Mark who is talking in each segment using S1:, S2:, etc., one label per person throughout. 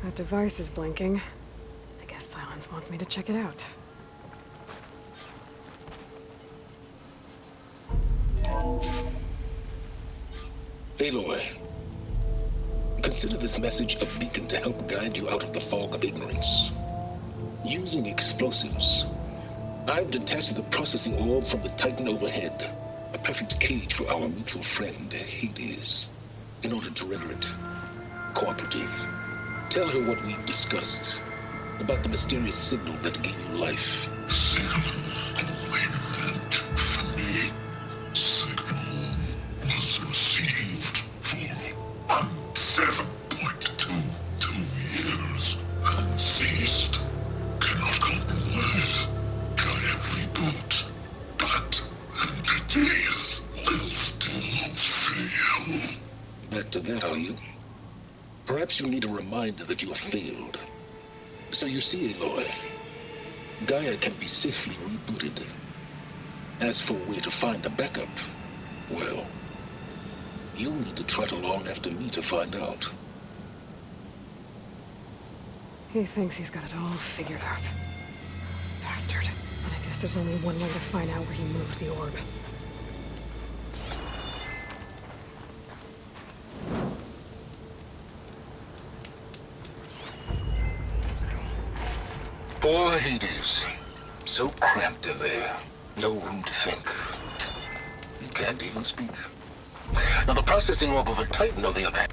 S1: That device is blinking. I guess Silence wants me to check it out.
S2: Aloy, consider this message a beacon to help guide you out of the fog of ignorance. Using explosives, I've detached the processing orb from the Titan overhead, a perfect cage for our mutual friend, Hades, in order to render it cooperative. Tell her what we've discussed about the mysterious signal that gave you life. Back to that, are you? Perhaps you need a reminder that you have failed. So you see, Aloy, Gaia can be safely rebooted. As for where to find a backup, well, you'll need to trot along after me to find out.
S1: He thinks he's got it all figured out. Bastard. But I guess there's only one way to find out where he moved the orb.
S2: Poor Hades. So cramped in there. No room to think. He can't even speak. Now the processing orb of a Titan, on the other hand.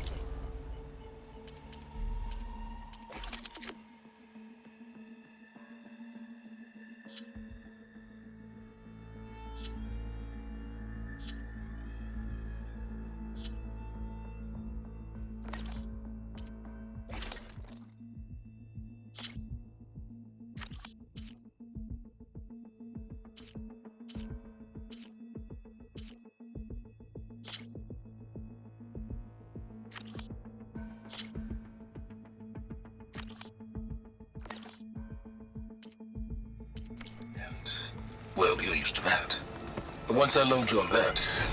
S2: Well, you're used to that. But once I load you on that,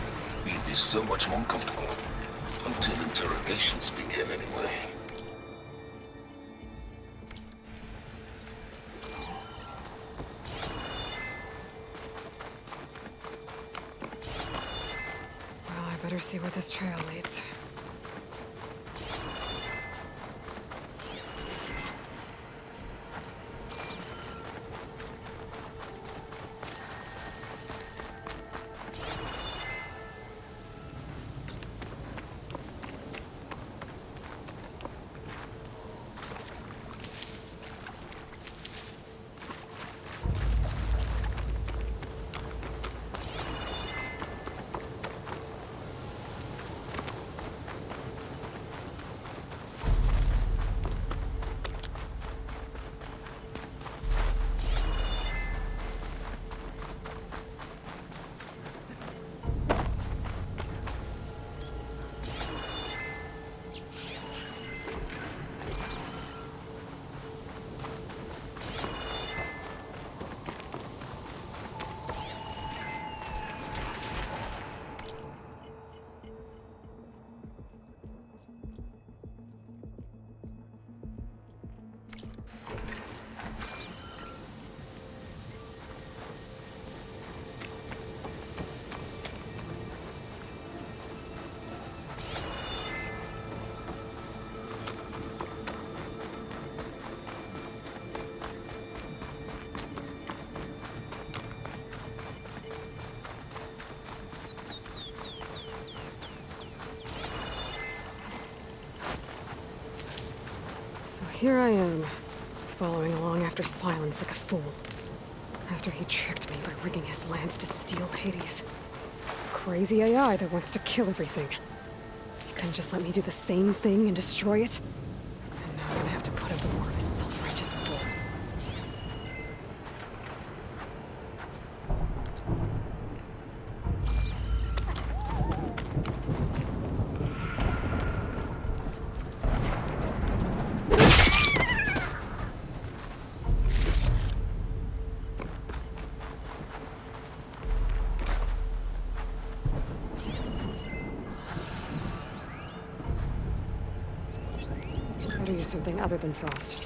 S2: you'll be so much more comfortable. Until interrogations begin, anyway.
S1: Well, I better see where this trail leads. So here I am, following along after Silence like a fool. After he tricked me by rigging his lance to steal Hades. Crazy AI that wants to kill everything. He couldn't just let me do the same thing and destroy it? And now I'm gonna have to put up with more of his self-righteous bull. gotta use something other than frost.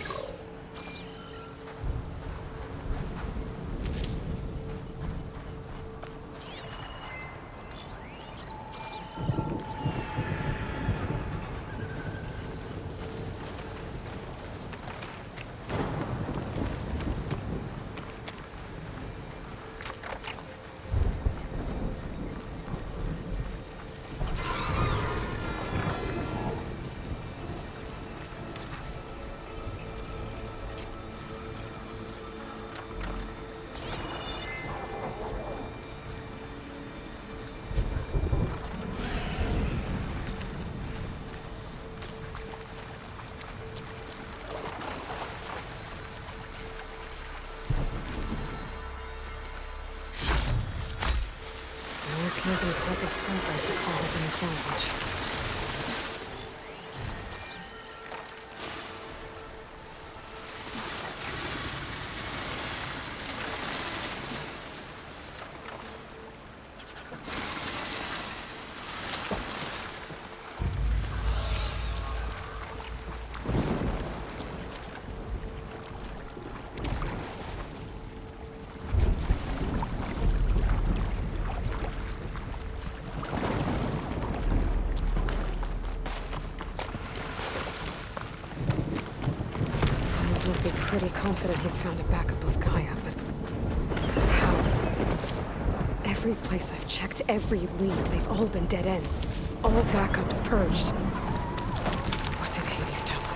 S1: Can't be a pack of scrappers to call up in the salvage. Must be pretty confident he's found a backup of Gaia, but how? Every place I've checked, every lead, they've all been dead ends. All backups purged. So what did Hades tell him?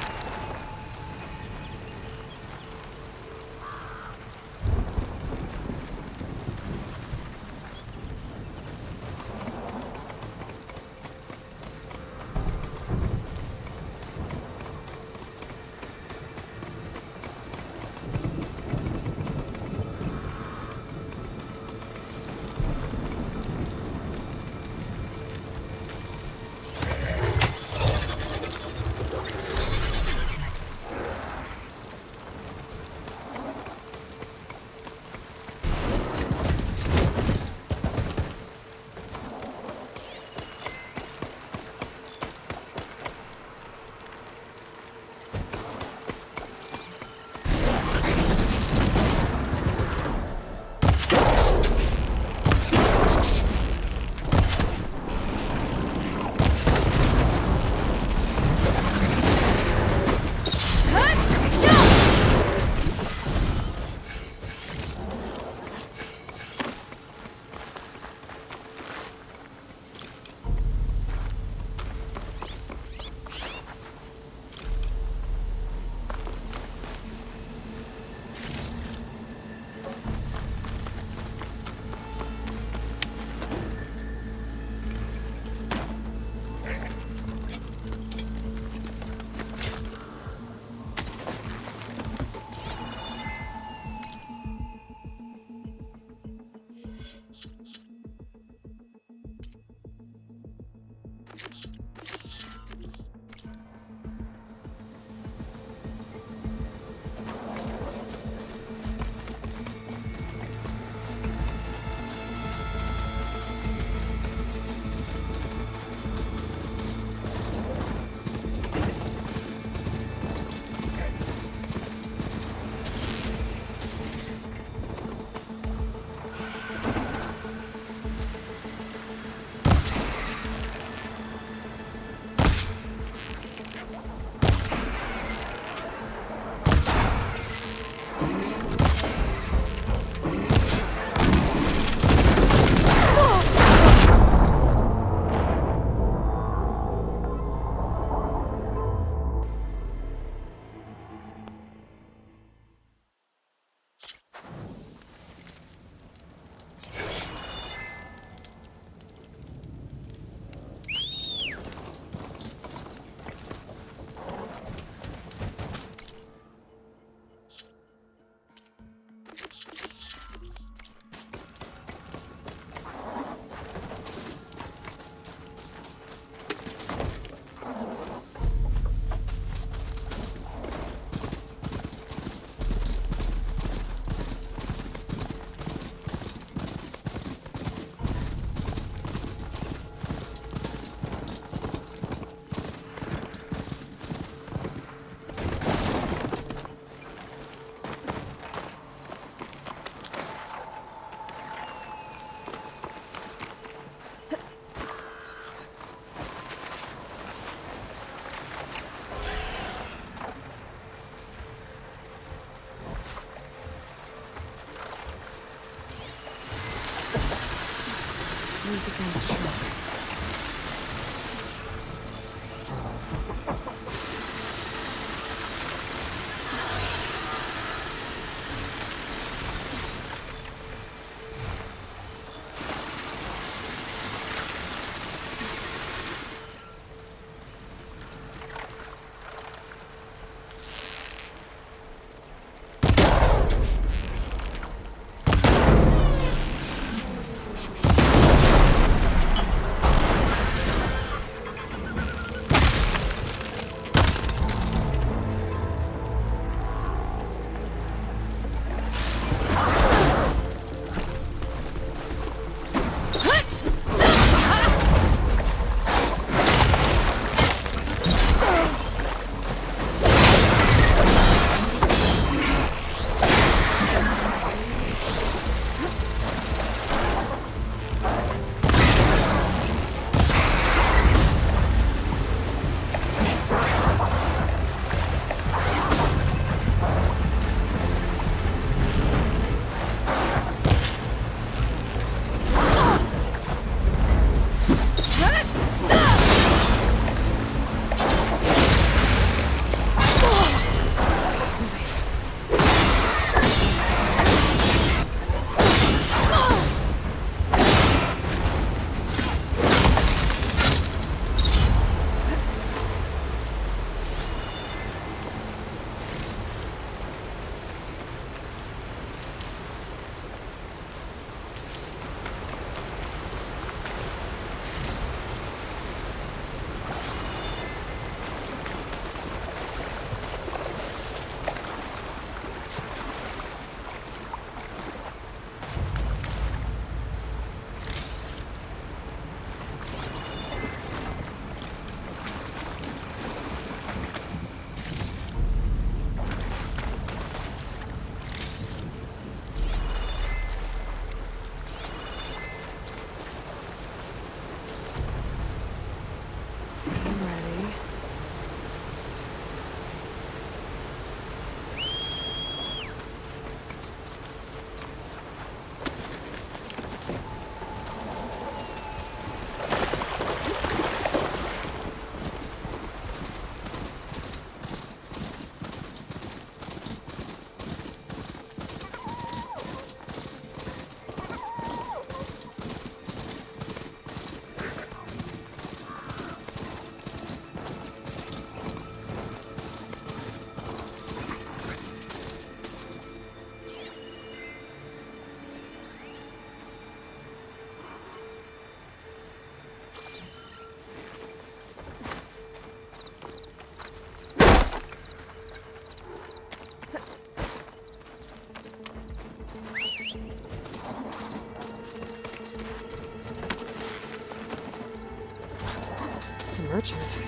S1: creatures.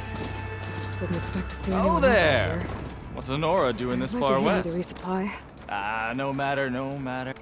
S1: Didn't expect to see
S3: Oh
S1: anyone else out
S3: there!
S1: here.
S3: What's Honora doing this
S1: Might
S3: far
S1: be handy
S3: west?
S1: to resupply.
S3: Ah, no matter, no matter.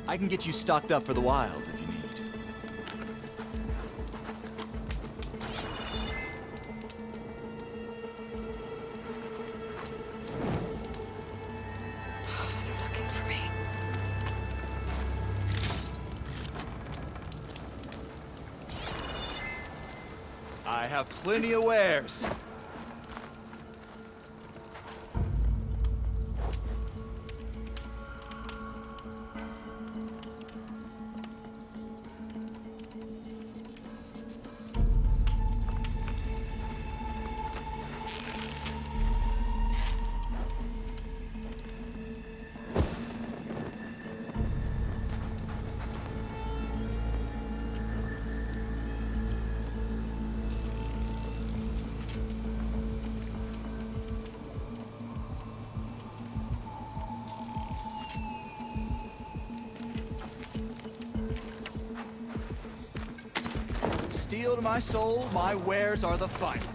S3: I can get you stocked up for the wilds if you need.
S1: They're looking for me.
S3: I have plenty of wares. Steel to my soul, my wares are the finest.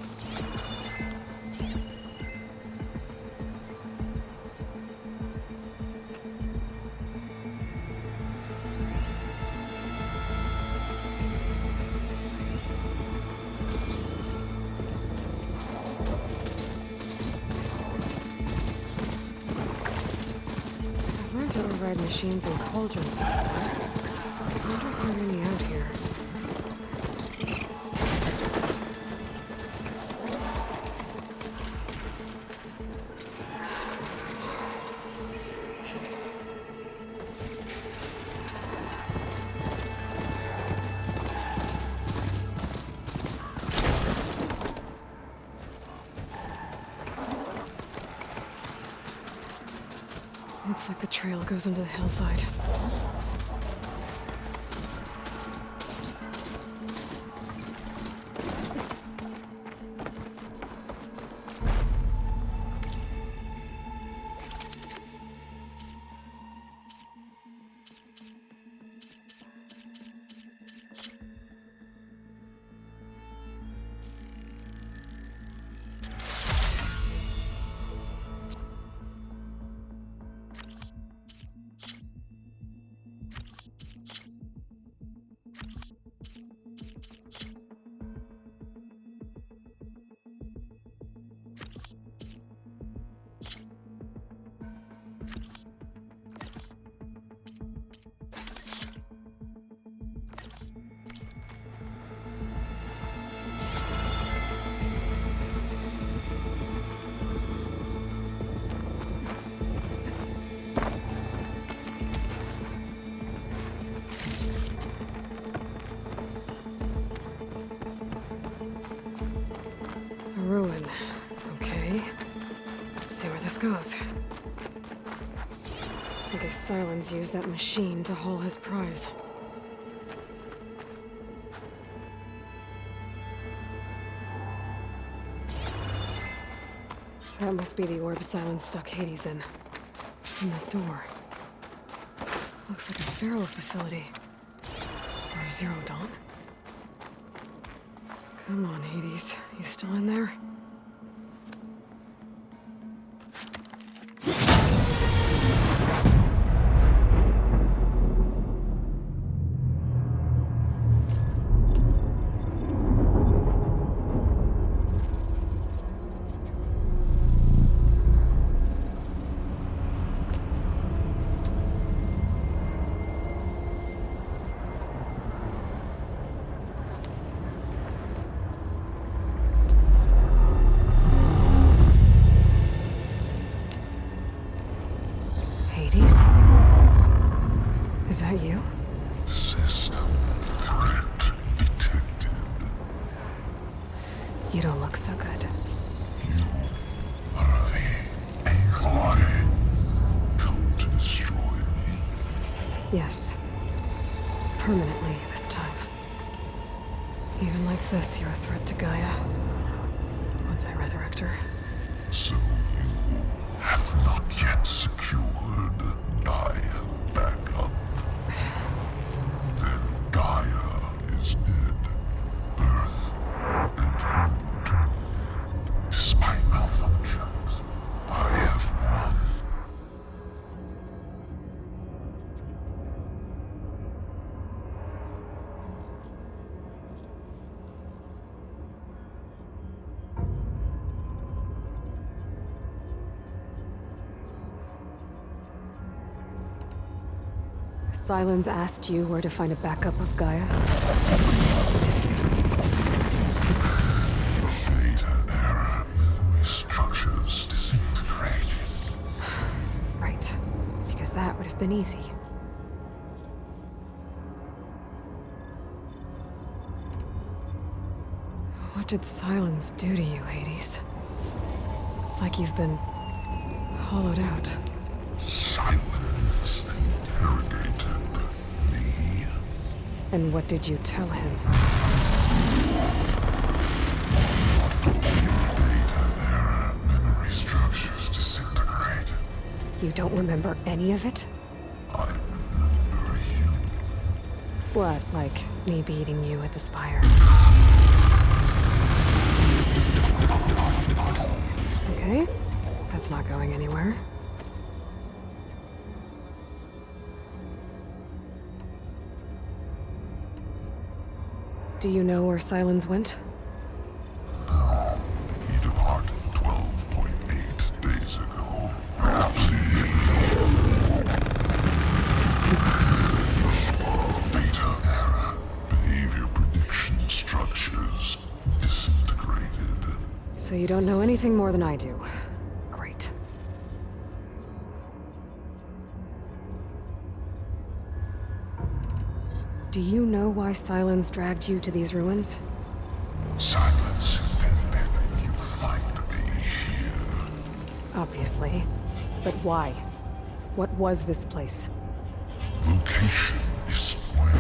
S1: I've learned to override machines and cauldrons before. I wonder if there are any out here. Looks like the trail goes into the hillside. A ruin. Okay. Let's see where this goes. I guess Silence used that machine to haul his prize. That must be the orb Silence stuck Hades in. And that door. Looks like a Pharaoh facility. Or Zero Dawn? Come on, Hades. You still in there? Hades? Is that you?
S4: System threat detected.
S1: You don't look so good.
S4: You are the Aloy. Come to destroy me.
S1: Yes. Permanently this time. Even like this, you're a threat to Gaia. Once I resurrect her.
S4: So you have not yet secured Gaia back up. Then Gaia is dead. Earth and you doomed. Despite malfunctions, I have won.
S1: Sylens asked you where to find a backup of Gaia?
S4: Data error. Memory structures disintegrated.
S1: Right. Because that would have been easy. What did Sylens do to you, Hades? It's like you've been hollowed out.
S4: Silence interrogated me.
S1: And what did you tell him?
S4: Data error. Memory structures disintegrated.
S1: You don't remember any of it?
S4: I remember you.
S1: What, like me beating you at the spire? Okay, that's not going anywhere. Do you know where Sylens went?
S4: No. He departed 12.8 days ago. Perhaps he... Data error. Behavior prediction structures disintegrated.
S1: So you don't know anything more than I do. Great. Do you know why Sylens dragged you to these ruins?
S4: Silence intended you find me here.
S1: Obviously. But why? What was this place?
S4: Location is square.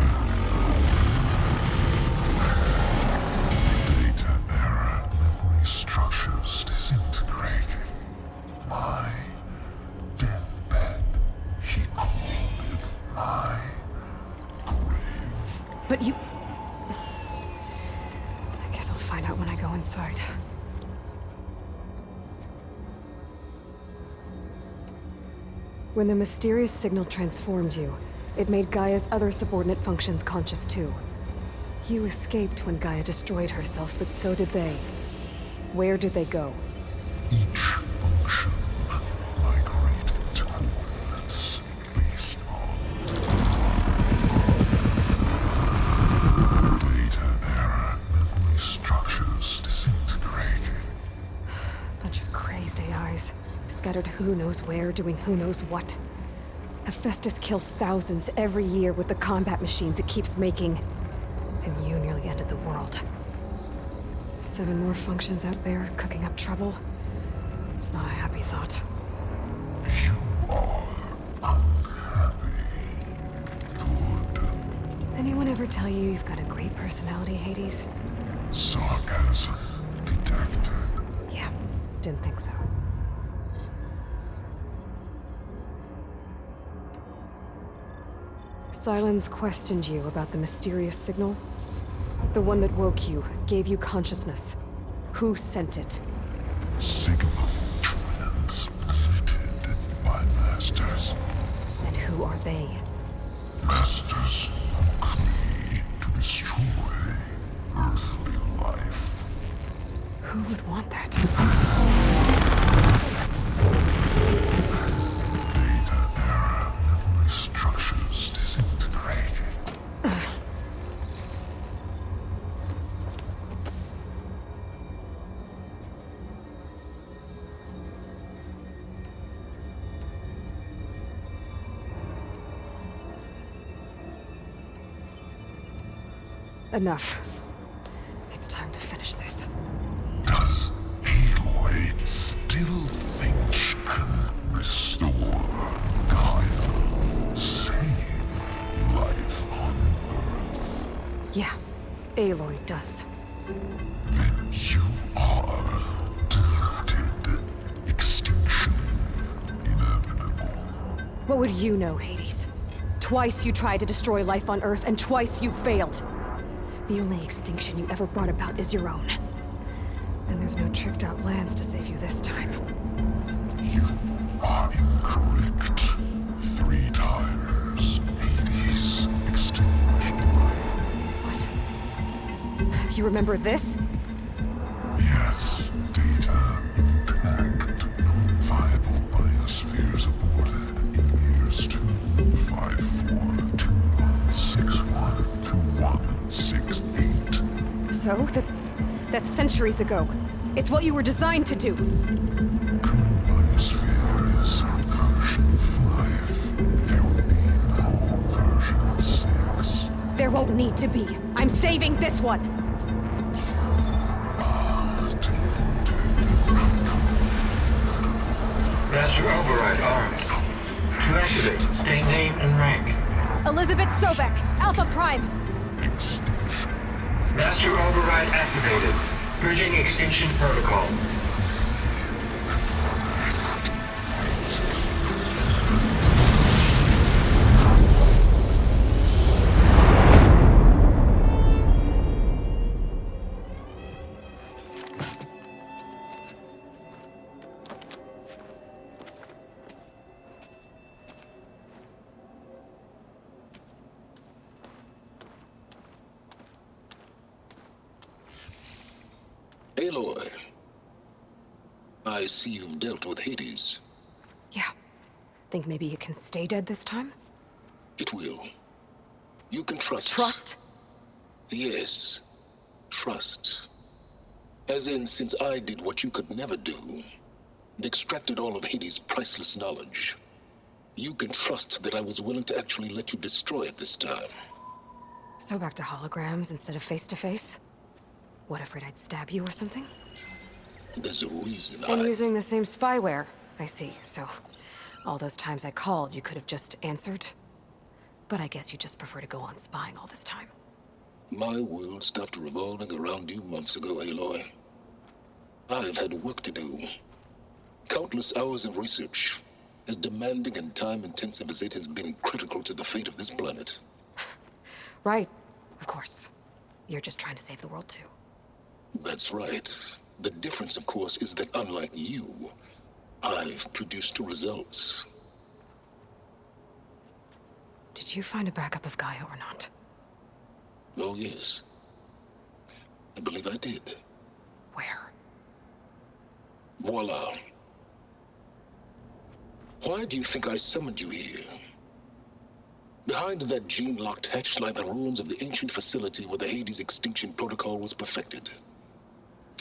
S4: Data error. Memory structures disintegrated. My deathbed. He called it my grave.
S1: But you... I guess I'll find out when I go inside. When the mysterious signal transformed you, it made Gaia's other subordinate functions conscious too. You escaped when Gaia destroyed herself, but so did they. Where did they go?
S4: Each function migrated to coordinates based on data error. Memory structures disintegrated.
S1: Bunch of crazed AIs, scattered who knows where, doing who knows what. Hephaestus kills thousands every year with the combat machines it keeps making. And you nearly ended the world. 7 more functions out there, cooking up trouble. It's not a happy thought.
S4: You are unhappy. Good.
S1: Anyone ever tell you you've got a great personality, Hades?
S4: Sarcasm detected.
S1: Yeah, didn't think so. Sylens questioned you about the mysterious signal? The one that woke you, gave you consciousness. Who sent it?
S4: Signal transmitted by masters.
S1: And who are they?
S4: Masters hook me to destroy earthly life.
S1: Who would want that?
S4: Data error. Memory structures disintegrated.
S1: Enough. It's time to finish this.
S4: Does Aloy still think she can restore Gaia? Save life on Earth?
S1: Yeah, Aloy does.
S4: Then you are deluded. Extinction inevitable.
S1: What would you know, Hades? Twice you tried to destroy life on Earth, and twice you failed. The only extinction you ever brought about is your own. And there's no tricked-out lands to save you this time.
S4: You are incorrect. 3 times. Hades extinguished life.
S1: What? You remember this?
S4: Yes, data intact. Non-viable biospheres aborted in years 254, 2161, 2168.
S1: So? That's centuries ago. It's what you were designed to do.
S4: Current biosphere is version 5. There will be no version 6.
S1: There won't need to be. I'm saving this one.
S5: Master Override armed. To activate, state name and rank.
S1: Elizabeth Sobek, Alpha Prime.
S5: Master Override activated. Bridging extinction protocol.
S2: Aloy, I see you've dealt with Hades.
S1: Yeah. Think maybe you can stay dead this time?
S2: It will. You can trust.
S1: Trust?
S2: Yes. Trust. As in, since I did what you could never do, and extracted all of Hades' priceless knowledge, you can trust that I was willing to actually let you destroy it this time.
S1: So back to holograms instead of face-to-face? What, afraid I'd stab you or something?
S2: There's a reason
S1: And using the same spyware. I see, so all those times I called, you could have just answered? But I guess you just prefer to go on spying all this time.
S2: My world stopped revolving around you months ago, Aloy. I've had work to do. Countless hours of research, as demanding and time-intensive as it has been critical to the fate of this planet.
S1: Right, of course. You're just trying to save the world too.
S2: That's right. The difference, of course, is that unlike you, I've produced results.
S1: Did you find a backup of Gaia or not?
S2: Oh, yes. I believe I did.
S1: Where?
S2: Voila. Why do you think I summoned you here? Behind that gene-locked hatch lie the ruins of the ancient facility where the Hades extinction protocol was perfected.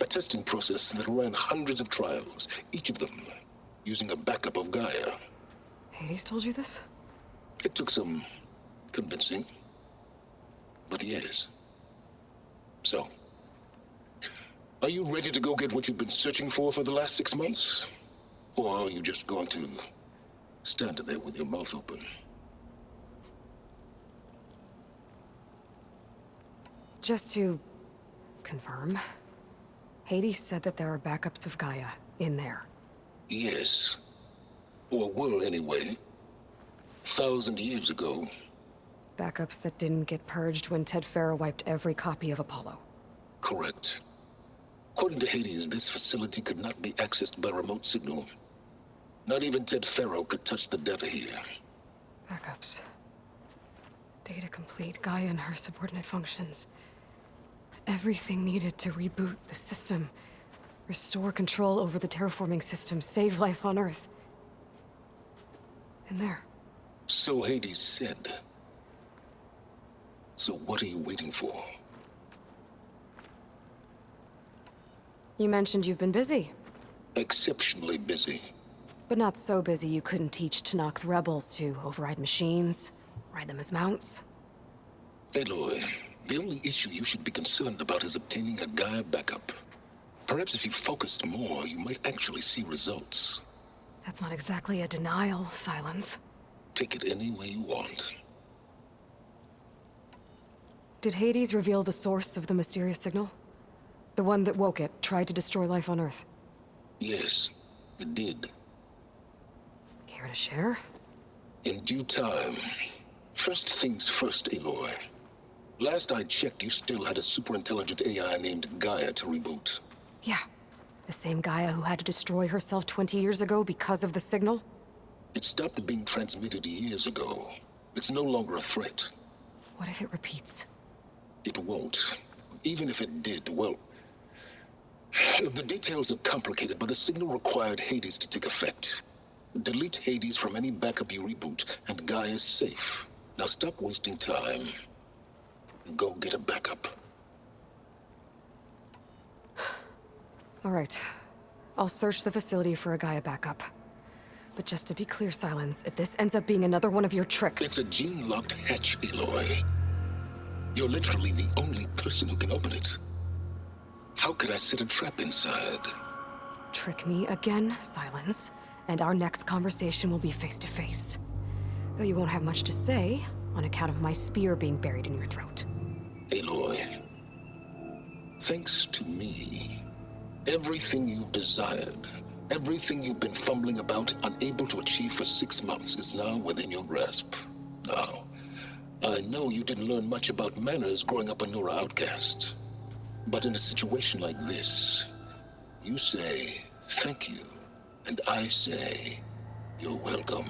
S2: A testing process that ran hundreds of trials, each of them using a backup of Gaia.
S1: Hades told you this?
S2: It took some convincing, but yes. So, are you ready to go get what you've been searching for the last 6 months? Or are you just going to stand there with your mouth open?
S1: Just to confirm, Hades said that there are backups of Gaia in there.
S2: Yes. Or were anyway. 1,000 years ago.
S1: Backups that didn't get purged when Ted Farrow wiped every copy of Apollo.
S2: Correct. According to Hades, this facility could not be accessed by remote signal. Not even Ted Farrow could touch the data here.
S1: Backups. Data complete, Gaia and her subordinate functions. Everything needed to reboot the system. Restore control over the terraforming system, save life on Earth. In there.
S2: So Hades said. So what are you waiting for?
S1: You mentioned you've been busy.
S2: Exceptionally busy.
S1: But not so busy you couldn't teach Tanakh the rebels to override machines, ride them as mounts.
S2: Aloy, The only issue you should be concerned about is obtaining a Gaia backup. Perhaps if you focused more, you might actually see results.
S1: That's not exactly a denial, Silence.
S2: Take it any way you want.
S1: Did Hades reveal the source of the mysterious signal? The one that woke it, tried to destroy life on Earth?
S2: Yes, it did.
S1: Care to share?
S2: In due time. First things first, Aloy. Last I checked, you still had a super-intelligent AI named Gaia to reboot.
S1: Yeah. The same Gaia who had to destroy herself 20 years ago because of the signal?
S2: It stopped being transmitted years ago. It's no longer a threat.
S1: What if it repeats?
S2: It won't. Even if it did, well... The details are complicated, but the signal required Hades to take effect. Delete Hades from any backup you reboot, and Gaia's safe. Now stop wasting time. Go get a backup.
S1: All right. I'll search the facility for a Gaia backup. But just to be clear, Silence, if this ends up being another one of your tricks...
S2: It's a gene-locked hatch, Aloy. You're literally the only person who can open it. How could I set a trap inside?
S1: Trick me again, Silence, and our next conversation will be face-to-face. Though you won't have much to say, on account of my spear being buried in your throat.
S2: Aloy, thanks to me, everything you've desired, everything you've been fumbling about, unable to achieve for 6 months, is now within your grasp. Now, I know you didn't learn much about manners growing up a Nora outcast. But in a situation like this, you say, thank you, and I say, you're welcome.